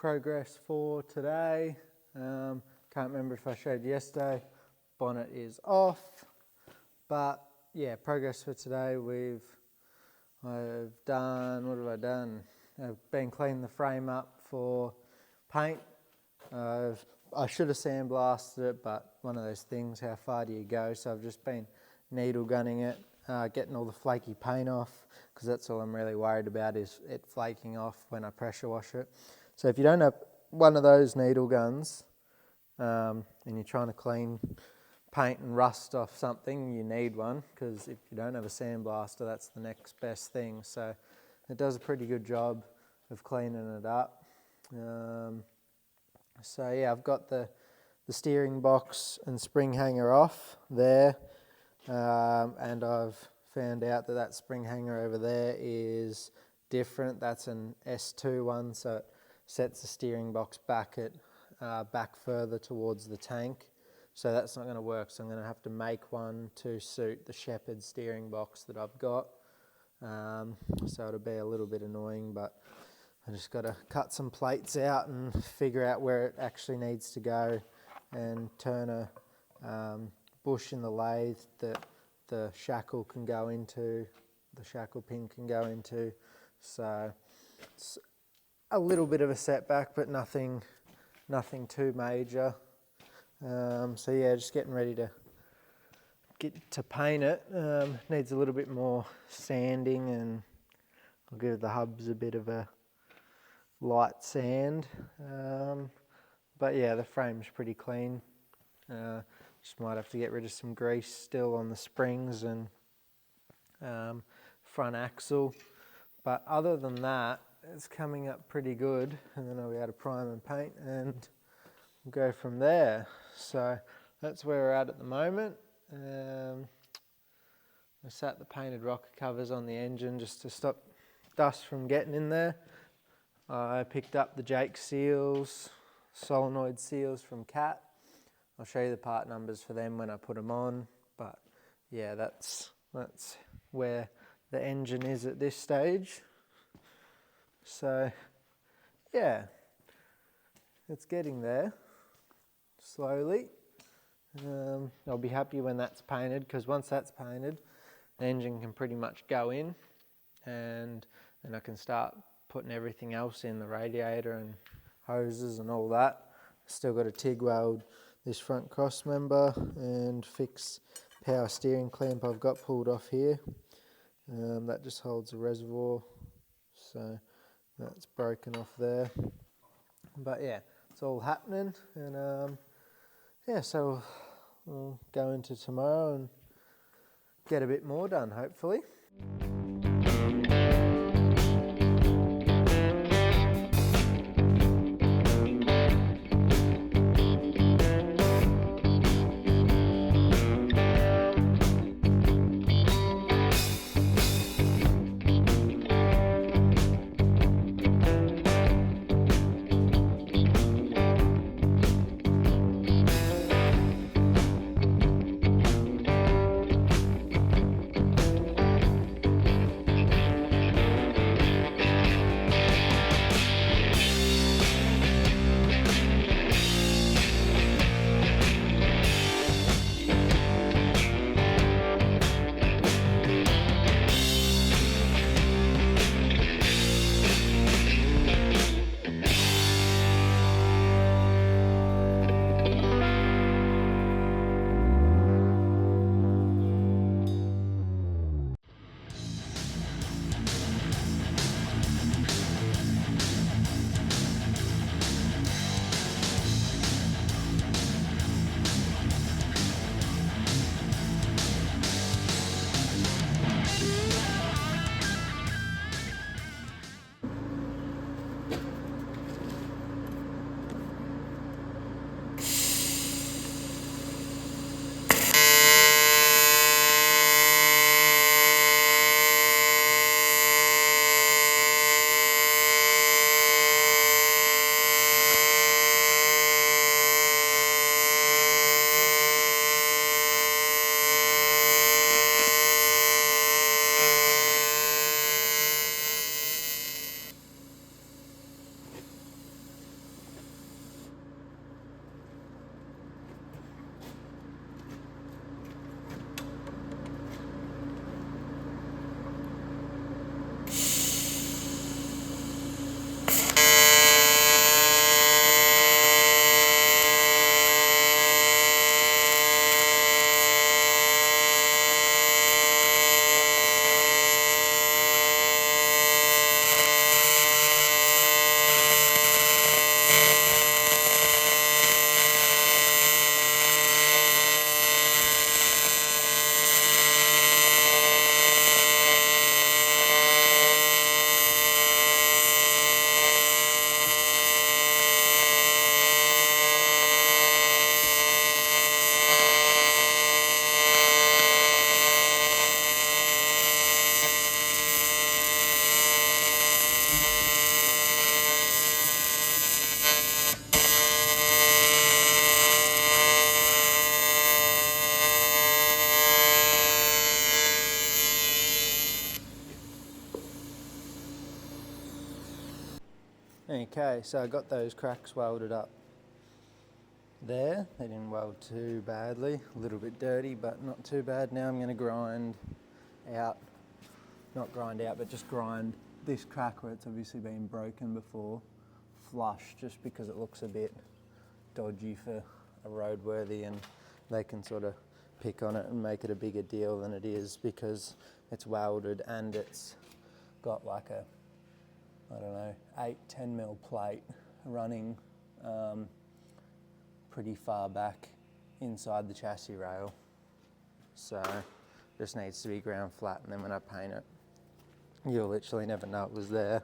progress for today. Can't remember if I showed you yesterday. Bonnet is off, but yeah, progress for today. I've done, what have I done? I've been cleaning the frame up for paint. I should have sandblasted it, but one of those things, how far do you go? So I've just been needle gunning it, getting all the flaky paint off, because that's all I'm really worried about, is it flaking off when I pressure wash it. So if you don't have one of those needle guns and you're trying to clean paint and rust off something, you need one, because if you don't have a sandblaster, that's the next best thing. So it does a pretty good job of cleaning it up. So yeah, I've got the steering box and spring hanger off there, and I've found out that spring hanger over there is different. That's an S2 one, so it sets the steering box back further towards the tank. So that's not going to work, so I'm going to have to make one to suit the Shepherd steering box that I've got. So it'll be a little bit annoying, but I just got to cut some plates out and figure out where it actually needs to go, and turn a bush in the lathe that the shackle can go into, the shackle pin can go into. So it's a little bit of a setback, but nothing too major. So yeah, just getting ready to get to paint it. Needs a little bit more sanding, and I'll give the hubs a bit of a light sand, but yeah, the frame's pretty clean. Just might have to get rid of some grease still on the springs and front axle, but other than that, it's coming up pretty good, and then I'll be able to prime and paint and we'll go from there. So that's where we're at the moment. I sat the painted rocker covers on the engine just to stop dust from getting in there. I picked up the Jake seals, solenoid seals from Cat. I'll show you the part numbers for them when I put them on, but yeah, that's where the engine is at this stage. So yeah, it's getting there slowly. I'll be happy when that's painted, because once that's painted, the engine can pretty much go in, and then I can start putting everything else in, the radiator and hoses and all that. Still got to TIG weld this front cross member and fix power steering clamp I've got pulled off here. That just holds the reservoir, so that's broken off there. But yeah, it's all happening, and yeah, so we'll go into tomorrow and get a bit more done, hopefully. Okay, so I got those cracks welded up there. They didn't weld too badly, a little bit dirty, but not too bad. Now I'm going to grind out, not grind out, but just grind this crack where it's obviously been broken before, flush, just because it looks a bit dodgy for a roadworthy, and they can sort of pick on it and make it a bigger deal than it is because it's welded and it's got like a, I don't know, 8-10 mil plate running pretty far back inside the chassis rail. So just needs to be ground flat, and then when I paint it, you'll literally never know it was there.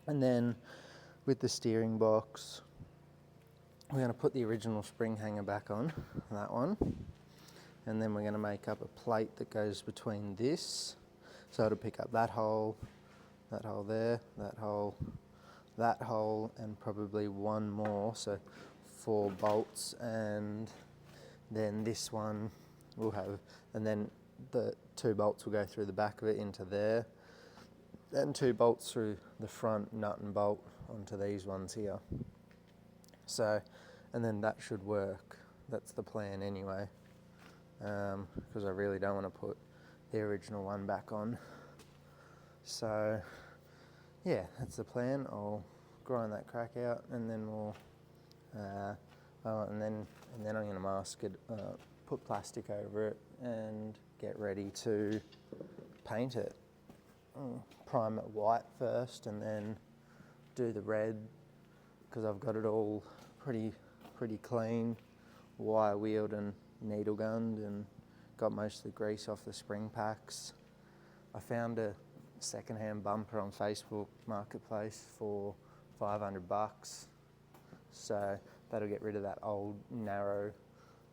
And then with the steering box, we're going to put the original spring hanger back on, that one. And then we're going to make up a plate that goes between this. So it'll pick up that hole there, that hole, and probably one more, so 4 bolts, and then this one will have, and then the 2 bolts will go through the back of it into there, and 2 bolts through the front nut and bolt onto these ones here. So, and then that should work. That's the plan anyway, because I really don't want to put the original one back on. So yeah, that's the plan. I'll grind that crack out, and then we'll and then I'm going to mask it, put plastic over it, and get ready to paint it. Prime it white first, and then do the red, because I've got it all pretty clean, wire wheeled and needle gunned, and got most of the grease off the spring packs. I found a second-hand bumper on Facebook Marketplace for $500, so that'll get rid of that old narrow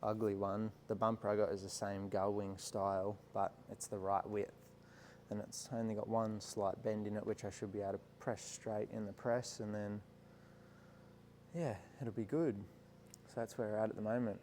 ugly one. The bumper I got is the same gull wing style, but it's the right width, and it's only got one slight bend in it, which I should be able to press straight in the press, and then yeah, it'll be good. So that's where we're at the moment.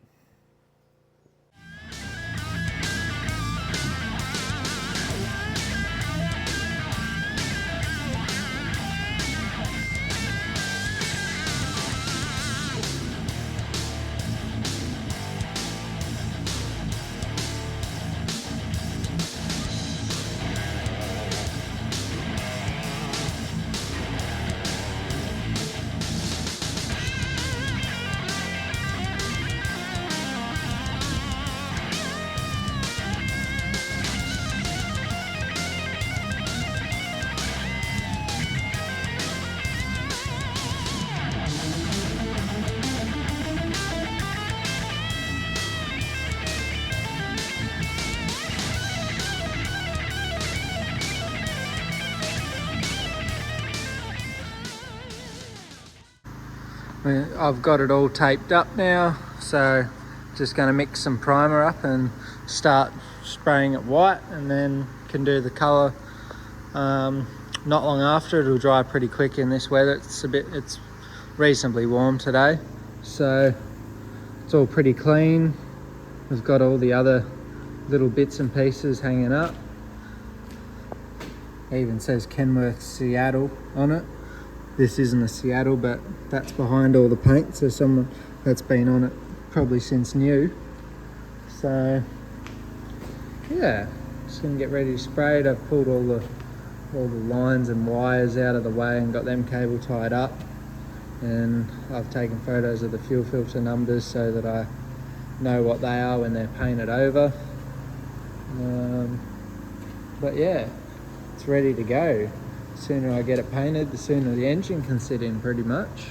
I've got it all taped up now, so just going to mix some primer up and start spraying it white, and then can do the colour not long after. It'll dry pretty quick in this weather. It's reasonably warm today, so it's all pretty clean. We've got all the other little bits and pieces hanging up. It even says Kenworth Seattle on it. This isn't a Seattle, but that's behind all the paint, so someone that's been on it probably since new. So yeah, just gonna get ready to spray it. I've pulled all the lines and wires out of the way and got them cable tied up, and I've taken photos of the fuel filter numbers so that I know what they are when they're painted over. But yeah, it's ready to go. The sooner I get it painted, the sooner the engine can sit in, pretty much.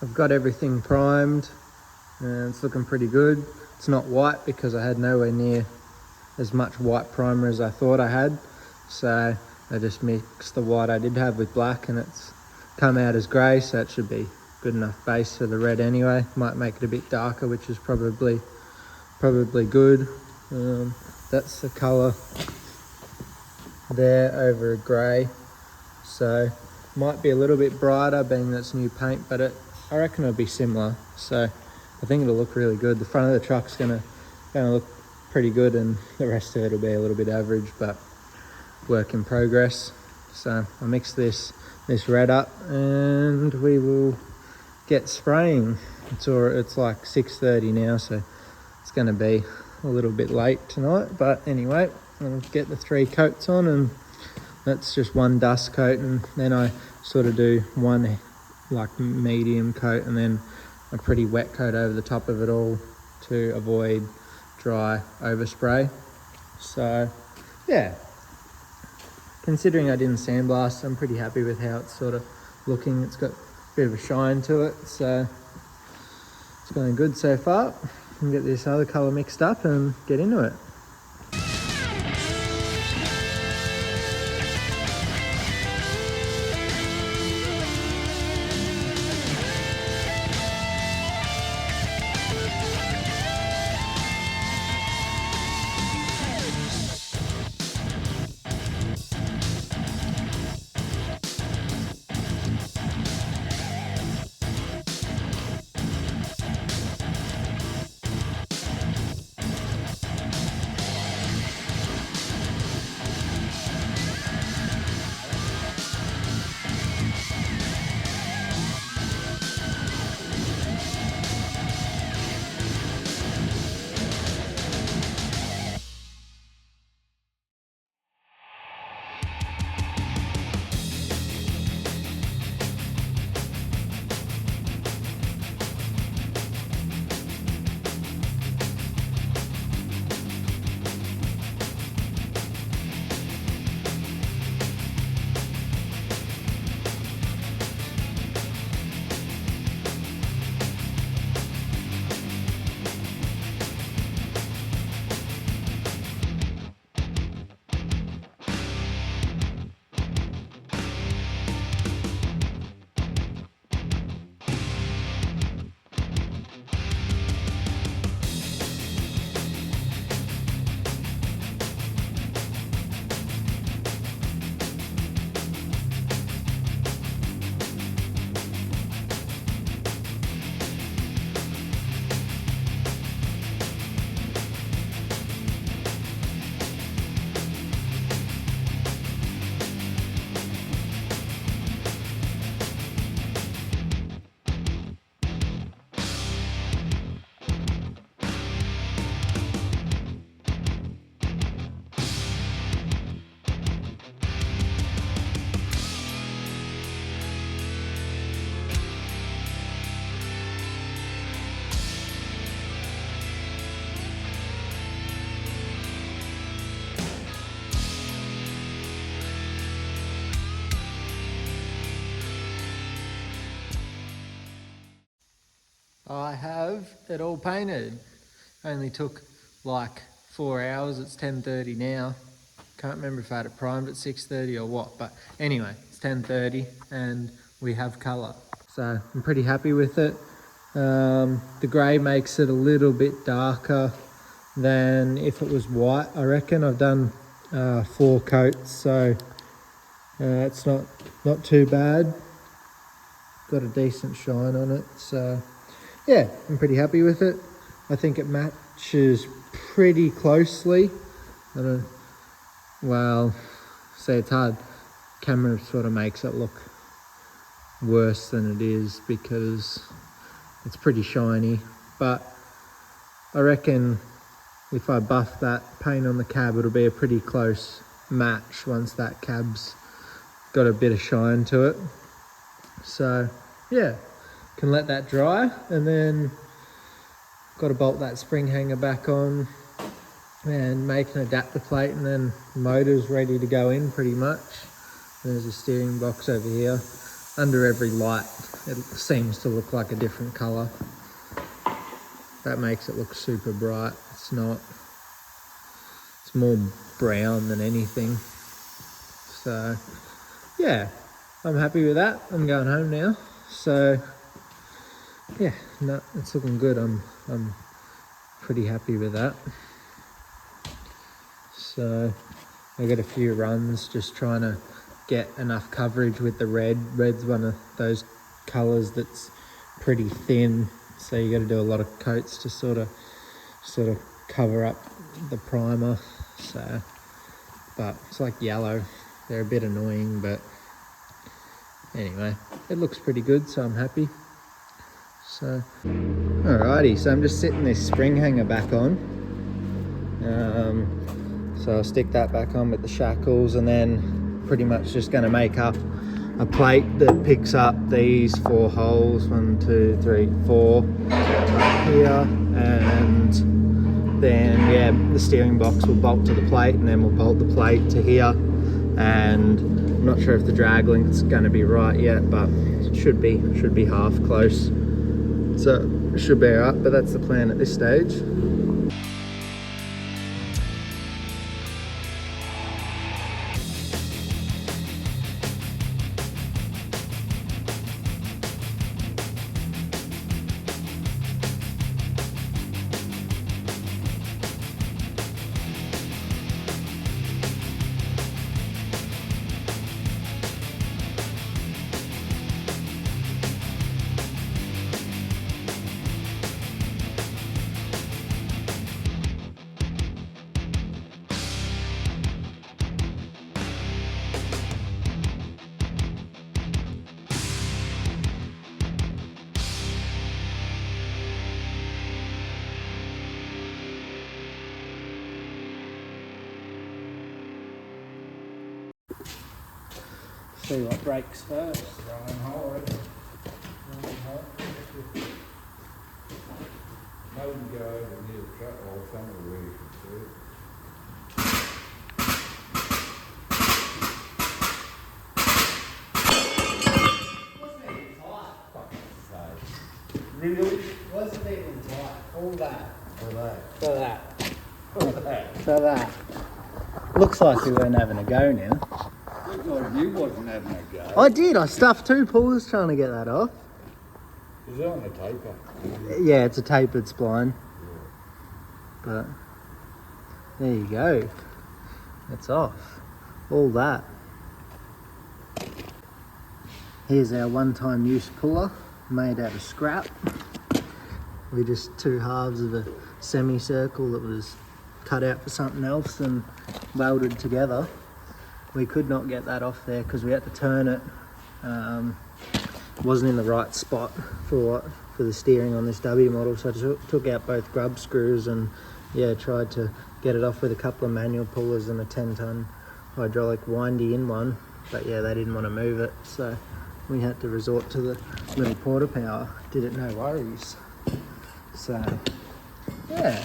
I've got everything primed and it's looking pretty good. It's not white because I had nowhere near as much white primer as I thought I had. So I just mixed the white I did have with black and it's come out as grey, so it should be good enough base for the red anyway. Might make it a bit darker, which is probably good. That's the colour there over a grey, so might be a little bit brighter being that's new paint, but I reckon it'll be similar, so I think it'll look really good. The front of the truck's gonna look pretty good and the rest of it will be a little bit average, but work in progress. So I mixed this red up and we will get spraying. It's like 6:30 now, so it's going to be a little bit late tonight, but anyway, I'll get the 3 coats on, and that's just one dust coat, and then I sort of do one like medium coat and then a pretty wet coat over the top of it all to avoid dry overspray. So yeah, considering I didn't sandblast, I'm pretty happy with how it's sort of looking. It's got a bit of a shine to it, so it's going good so far. Can get this other colour mixed up and get into it. I have it all painted. Only took like 4 hours. It's 10:30 now. Can't remember if I had it primed at 6:30 or what, but anyway, it's 10:30 and we have colour. So I'm pretty happy with it. The grey makes it a little bit darker than if it was white. I reckon I've done 4 coats, so it's not too bad. Got a decent shine on it, so yeah, I'm pretty happy with it. I think it matches pretty closely. Well, say it's hard. Camera sort of makes it look worse than it is because it's pretty shiny, but I reckon if I buff that paint on the cab, it'll be a pretty close match once that cab's got a bit of shine to it. So yeah, can let that dry, and then got to bolt that spring hanger back on and make an adapter plate, and then the motor's ready to go in pretty much. There's a steering box over here. under every light it seems to look like a different colour. That makes it look super bright. It's not. It's more brown than anything. So yeah, I'm happy with that. I'm going home now. So yeah, no, it's looking good. I'm pretty happy with that. So I got a few runs just trying to get enough coverage with the red. Red's one of those colours that's pretty thin, so you got to do a lot of coats to sort of cover up the primer. So, but it's like yellow. They're a bit annoying, but anyway, it looks pretty good, so I'm happy. So, alrighty, so I'm just sitting this spring hanger back on. So I'll stick that back on with the shackles, and then pretty much just going to make up a plate that picks up these 4 holes, 1, 2, 3, 4 up here, and then yeah, the steering box will bolt to the plate, and then we'll bolt the plate to here. And I'm not sure if the drag length's going to be right yet, but it should be half close, so it should be alright. But that's the plan at this stage. See what breaks first. Running hard. Maybe go over near the truck or somewhere where you can see it. Wasn't even tight. Fucking sake. Really? Wasn't even tight. All that. For that. For that. For that. For that. Looks like we weren't having a go now. Looked like you wasn't having a go. I did. I stuffed 2 pulls trying to get that off. Is it on the taper? Yeah, it's a tapered spline. But there you go. It's off. All that. Here's our one-time use puller made out of scrap. We just 2 halves of a semicircle that was cut out for something else and welded together. We could not get that off there because we had to turn it. Wasn't in the right spot for the steering on this W model, so I took out both grub screws and yeah, tried to get it off with a couple of manual pullers and a 10-ton hydraulic windy in one, but yeah, they didn't want to move it, so we had to resort to the little porta power. Did it no worries. So yeah,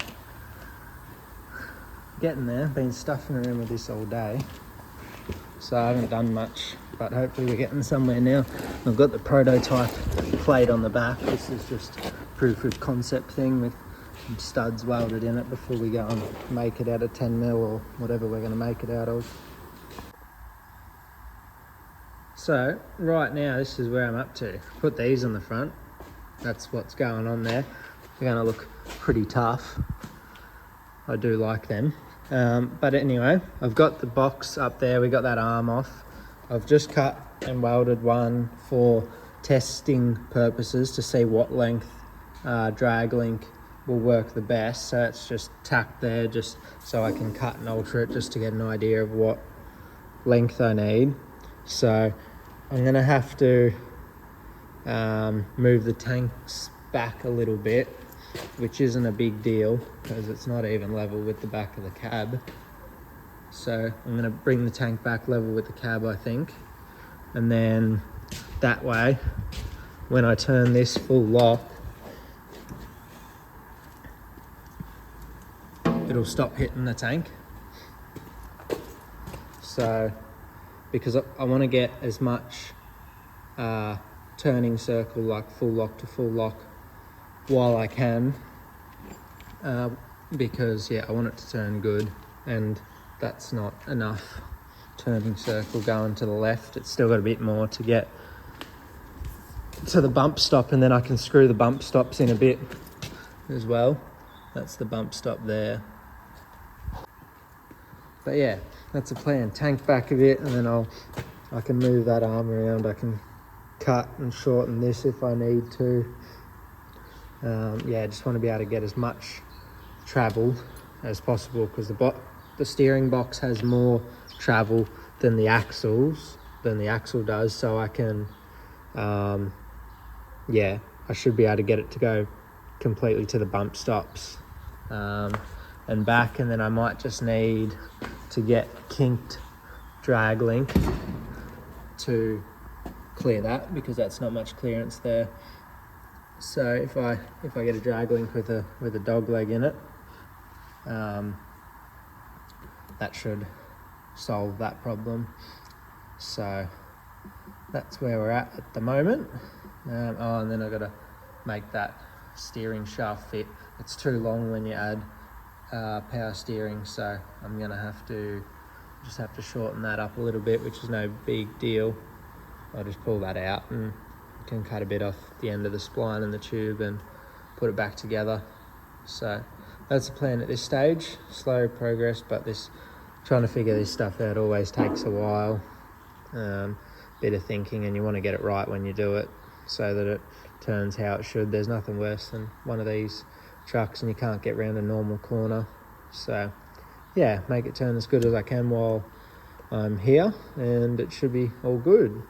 getting there. Been stuffing around with this all day, so I haven't done much, but hopefully we're getting somewhere now. I've got the prototype plate on the back. This is just proof of concept thing with some studs welded in it before we go and make it out of 10mm or whatever we're going to make it out of. So right now this is where I'm up to. Put these on the front. That's what's going on there. They're going to look pretty tough. I do like them. But anyway, I've got the box up there. We got that arm off. I've just cut and welded one for testing purposes to see what length drag link will work the best. So it's just tacked there just so I can cut and alter it just to get an idea of what length I need. So I'm going to have to move the tanks back a little bit, which isn't a big deal because it's not even level with the back of the cab. So I'm going to bring the tank back level with the cab, I think, and then that way when I turn this full lock it'll stop hitting the tank. So because I want to get as much turning circle, like full lock to full lock, while I can, because yeah, I want it to turn good, and that's not enough turning circle going to the left. It's still got a bit more to get to the bump stop, and then I can screw the bump stops in a bit as well. That's the bump stop there. But yeah, that's the plan. Tank back a bit, and then I can move that arm around. I can cut and shorten this if I need to. Yeah, I just want to be able to get as much travel as possible, because the steering box has more travel than the axle does, so I can yeah, I should be able to get it to go completely to the bump stops and back, and then I might just need to get kinked drag link to clear that, because that's not much clearance there. So if I get a drag link with a dog leg in it, that should solve that problem. So that's where we're at the moment. And then I've got to make that steering shaft fit. It's too long when you add power steering, so I'm gonna just have to shorten that up a little bit, which is no big deal. I'll just pull that out and can cut a bit off the end of the spline and the tube and put it back together. So that's the plan at this stage. Slow progress, but trying to figure this stuff out always takes a while. Bit of thinking, and you want to get it right when you do it, so that it turns how it should. There's nothing worse than one of these trucks and you can't get around a normal corner. So yeah, make it turn as good as I can while I'm here, and it should be all good.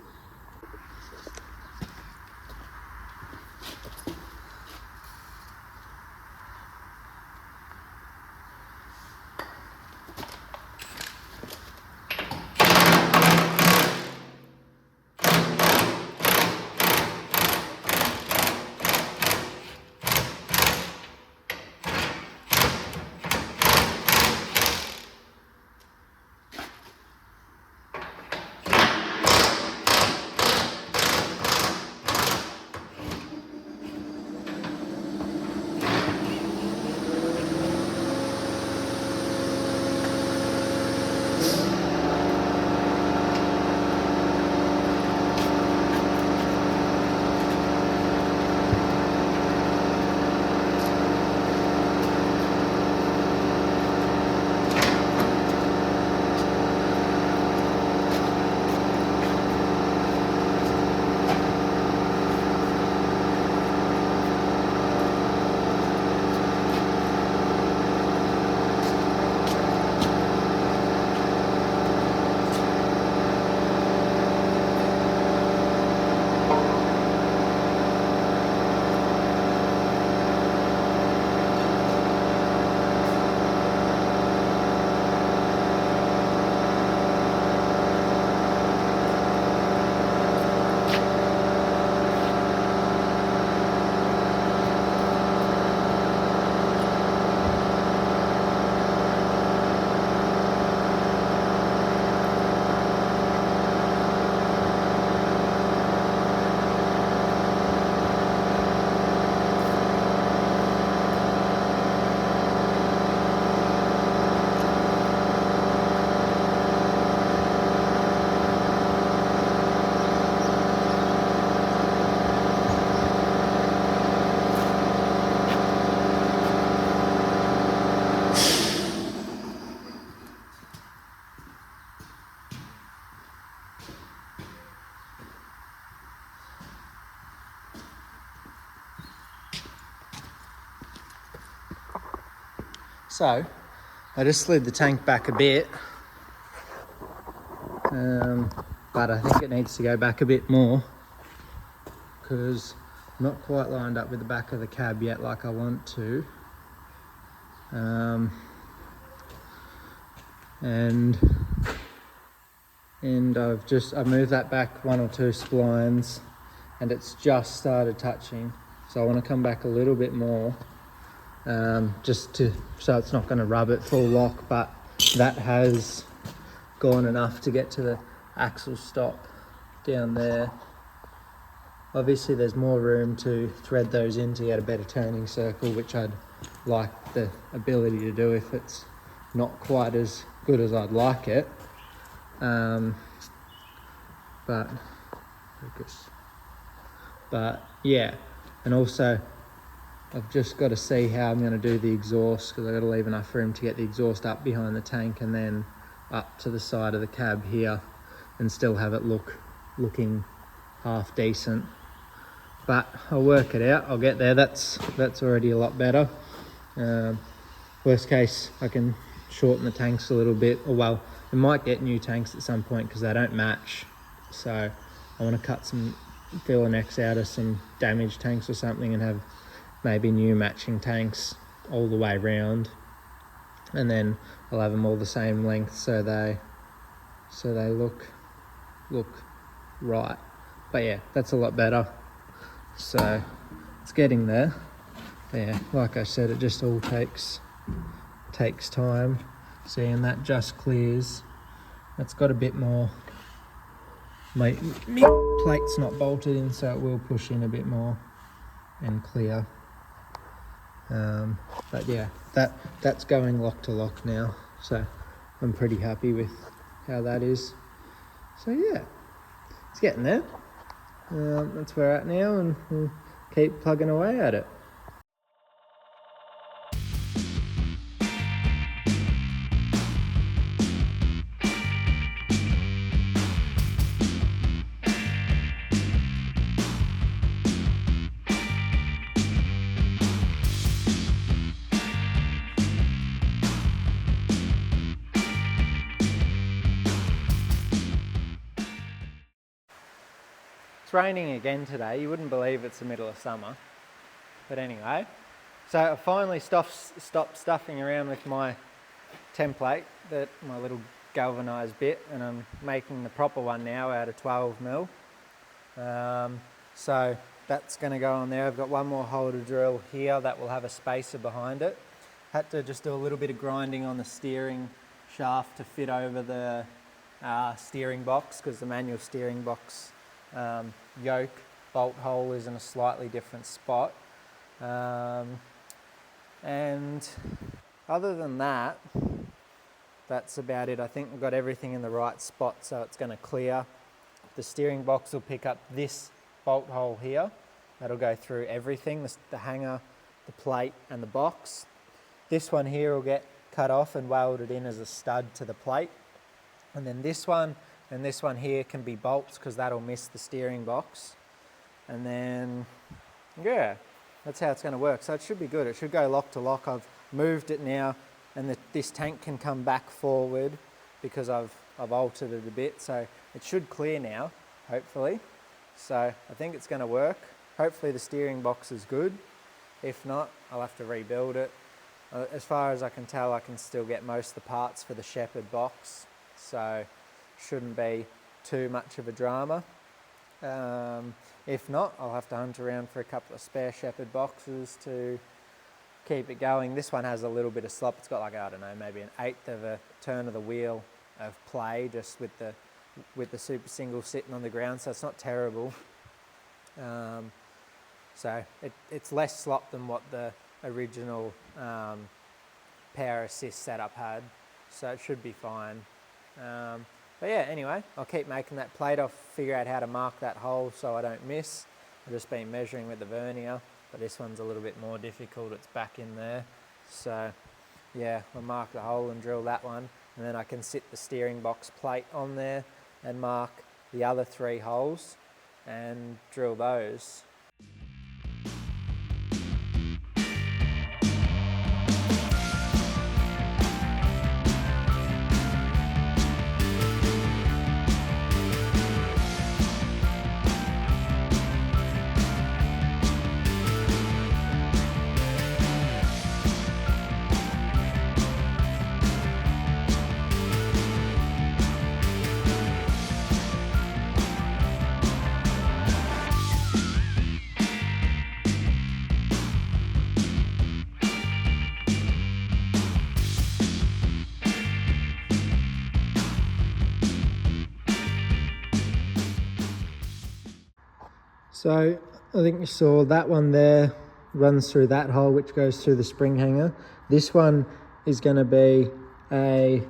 So I just slid the tank back a bit, but I think it needs to go back a bit more, because I'm not quite lined up with the back of the cab yet like I want to. And I've moved that back 1 or 2 splines, and it's just started touching. So I want to come back a little bit more, so it's not going to rub it full lock, but that has gone enough to get to the axle stop down there. Obviously there's more room to thread those in to get a better turning circle, which I'd like the ability to do if it's not quite as good as I'd like it. But yeah, and also I've just got to see how I'm going to do the exhaust, because I've got to leave enough room to get the exhaust up behind the tank and then up to the side of the cab here, and still have it looking half decent. But I'll work it out, I'll get there. That's already a lot better. Worst case, I can shorten the tanks a little bit, or well, we might get new tanks at some point because they don't match. So I want to cut some fill and X out of some damaged tanks or something and have maybe new matching tanks all the way round, and then I'll have them all the same length so they look right. But yeah, that's a lot better. So it's getting there. Yeah, like I said, it just all takes time. See, and that just clears. That's got a bit more. My plate's not bolted in, so it will push in a bit more and clear. But yeah, that's going lock to lock now, so I'm pretty happy with how that is. So yeah, it's getting there. That's where we're at now, and we'll keep plugging away at it. It's raining again today. You wouldn't believe it's the middle of summer. But anyway, so I finally stopped stuffing around with my template, my little galvanised bit, and I'm making the proper one now out of 12mm. So that's going to go on there. I've got one more hole to drill here that will have a spacer behind it. Had to just do a little bit of grinding on the steering shaft to fit over the steering box, because the manual steering box yoke bolt hole is in a slightly different spot. And other than that, that's about it. I think we've got everything in the right spot, so it's going to clear. The steering box will pick up this bolt hole here. That'll go through everything, the hanger, the plate and the box. This one here will get cut off and welded in as a stud to the plate. And then this one and this one here can be bolts, because that'll miss the steering box. And then, yeah, that's how it's going to work. So it should be good. It should go lock to lock. I've moved it now, and this tank can come back forward because I've altered it a bit. So it should clear now, hopefully. So I think it's going to work. Hopefully the steering box is good. If not, I'll have to rebuild it. As far as I can tell, I can still get most of the parts for the Shepherd box, so shouldn't be too much of a drama. If not, I'll have to hunt around for a couple of spare Shepherd boxes to keep it going. This one has a little bit of slop. It's got, like, I don't know, maybe an 1/8 of a turn of the wheel of play, just with the super single sitting on the ground, so it's not terrible. So it's less slop than what the original power assist setup had, so it should be fine. But yeah, anyway, I'll keep making that plate. I'll figure out how to mark that hole so I don't miss. I've just been measuring with the vernier, but this one's a little bit more difficult. It's back in there. So yeah, I'll mark the hole and drill that one, and then I can sit the steering box plate on there and mark the other 3 holes and drill those. So I think you saw that one there runs through that hole, which goes through the spring hanger. This one is going to be a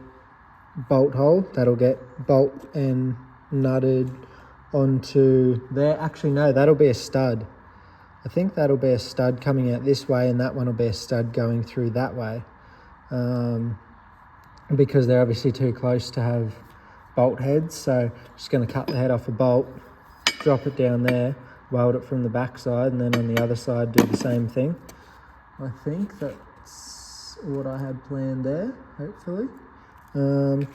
bolt hole that'll get bolt and nutted onto there. Actually, no, that'll be a stud. I think that'll be a stud coming out this way, and that one will be a stud going through that way. Because they're obviously too close to have bolt heads. So just going to cut the head off a bolt, drop it down there, weld it from the back side, and then on the other side do the same thing. I think that's what I had planned there, hopefully. I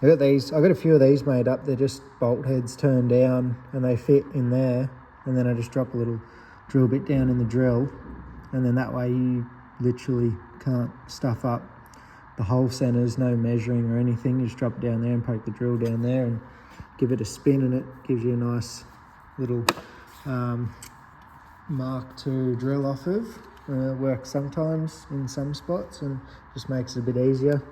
got a few of these made up. They're just bolt heads turned down and they fit in there, and then I just drop a little drill bit down in the drill, and then that way you literally can't stuff up the hole centers, no measuring or anything. You just drop it down there and poke the drill down there and give it a spin, and it gives you a nice little mark to drill off of. It works sometimes in some spots and just makes it a bit easier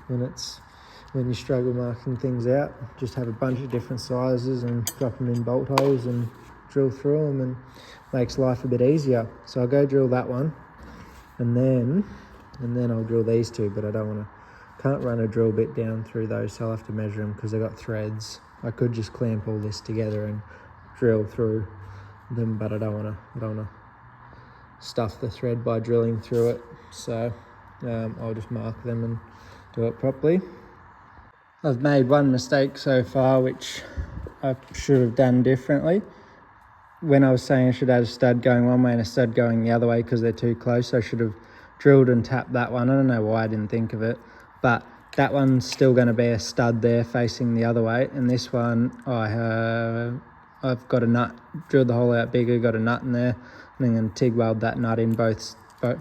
when you struggle marking things out. Just have a bunch of different sizes and drop them in bolt holes and drill through them, and makes life a bit easier. So I'll go drill that one, and then I'll drill these two, but can't run a drill bit down through those, so I'll have to measure them because they've got threads. I could just clamp all this together and drill through them, but I don't want to stuff the thread by drilling through it. So I'll just mark them and do it properly. I've made one mistake so far, which I should have done differently. When I was saying I should have a stud going one way and a stud going the other way because they're too close, I should have drilled and tapped that one. I don't know why I didn't think of it, but that one's still going to be a stud there facing the other way, and this one I've got a nut, drilled the hole out bigger, got a nut in there, and I'm going to TIG weld that nut in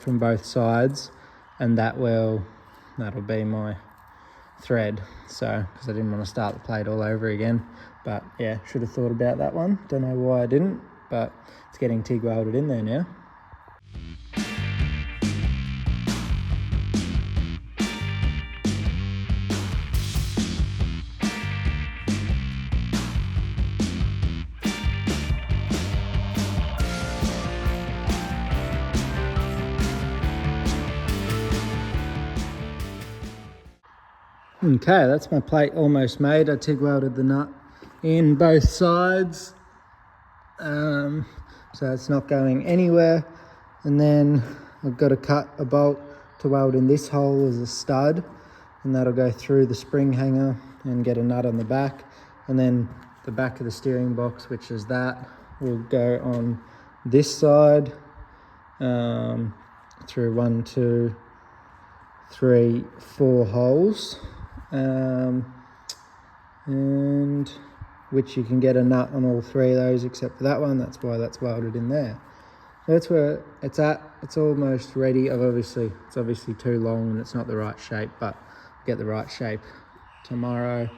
from both sides, and that'll be my thread. So because I didn't want to start the plate all over again, but yeah, should have thought about that one. Don't know why I didn't, but it's getting TIG welded in there now. Okay, that's my plate almost made. I TIG welded the nut in both sides, so it's not going anywhere. And then I've got to cut a bolt to weld in this hole as a stud, and that'll go through the spring hanger and get a nut on the back. And then the back of the steering box, which is that, will go on this side through 1, 2, 3, 4 holes. And which you can get a nut on all 3 of those except for that one. That's why that's welded in there. So that's where it's at. It's almost ready. It's obviously too long and it's not the right shape, but I'll get the right shape tomorrow.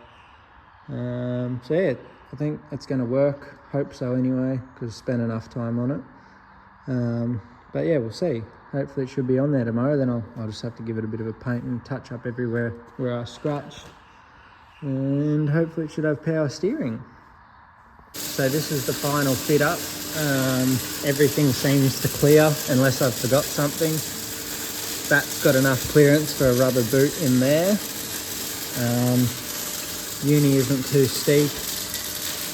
So yeah, I think it's going to work. Hope so anyway, because I spent enough time on it. But yeah, we'll see. Hopefully it should be on there tomorrow. Then I'll just have to give it a bit of a paint and touch up everywhere where I scratched. And hopefully it should have power steering. So this is the final fit up. Everything seems to clear unless I've forgot something. That's got enough clearance for a rubber boot in there. Uni isn't too steep.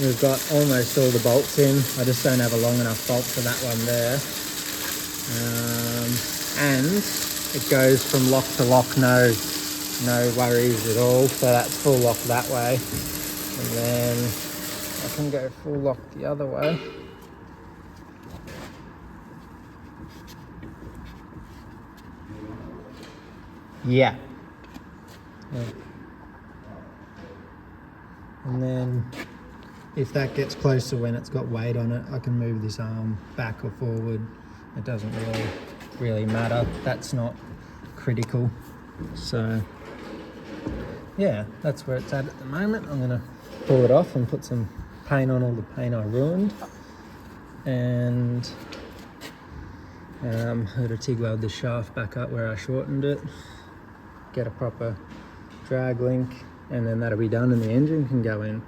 We've got almost all the bolts in. I just don't have a long enough bolt for that one there. And it goes from lock to lock, no worries at all. So that's full lock that way, and then I can go full lock the other way. Yeah. And then if that gets closer when it's got weight on it, I can move this arm back or forward. It doesn't really matter. That's not critical. So yeah, that's where it's at the moment. I'm going to pull it off and put some paint on all the paint I ruined. And I'm going to TIG weld the shaft back up where I shortened it. Get a proper drag link, and then that'll be done and the engine can go in.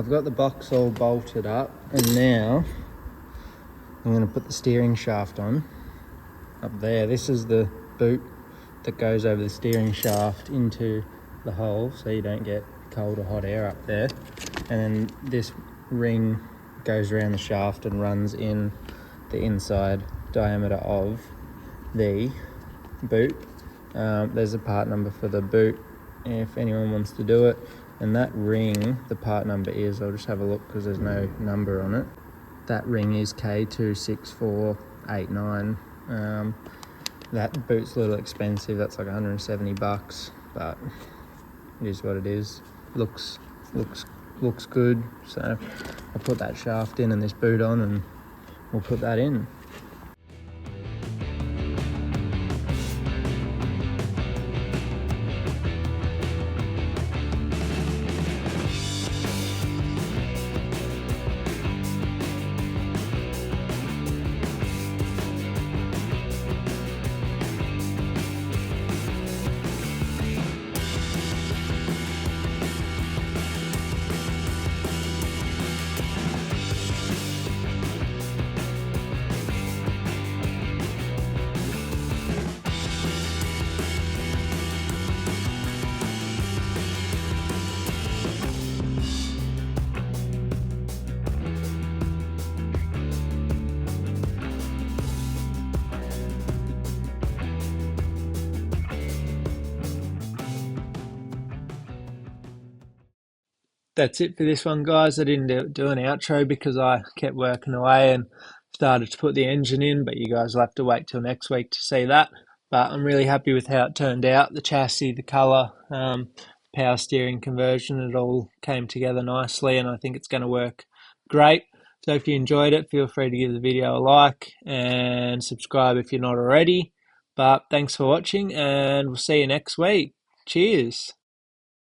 I've got the box all bolted up, and now I'm going to put the steering shaft on up there. This is the boot that goes over the steering shaft into the hole so you don't get cold or hot air up there. And then this ring goes around the shaft and runs in the inside diameter of the boot. There's a part number for the boot if anyone wants to do it. And that ring, the part number is, I'll just have a look because there's no number on it. That ring is K26489. That boot's a little expensive, that's like 170 bucks, but it is what it is. Looks good. So I'll put that shaft in and this boot on, and we'll put that in. That's it for this one, guys. I didn't do an outro because I kept working away and started to put the engine in, but you guys will have to wait till next week to see that. But I'm really happy with how it turned out. The chassis, the colour, power steering conversion, it all came together nicely, and I think it's going to work great. So if you enjoyed it, feel free to give the video a like and subscribe if you're not already. But thanks for watching, and we'll see you next week. Cheers.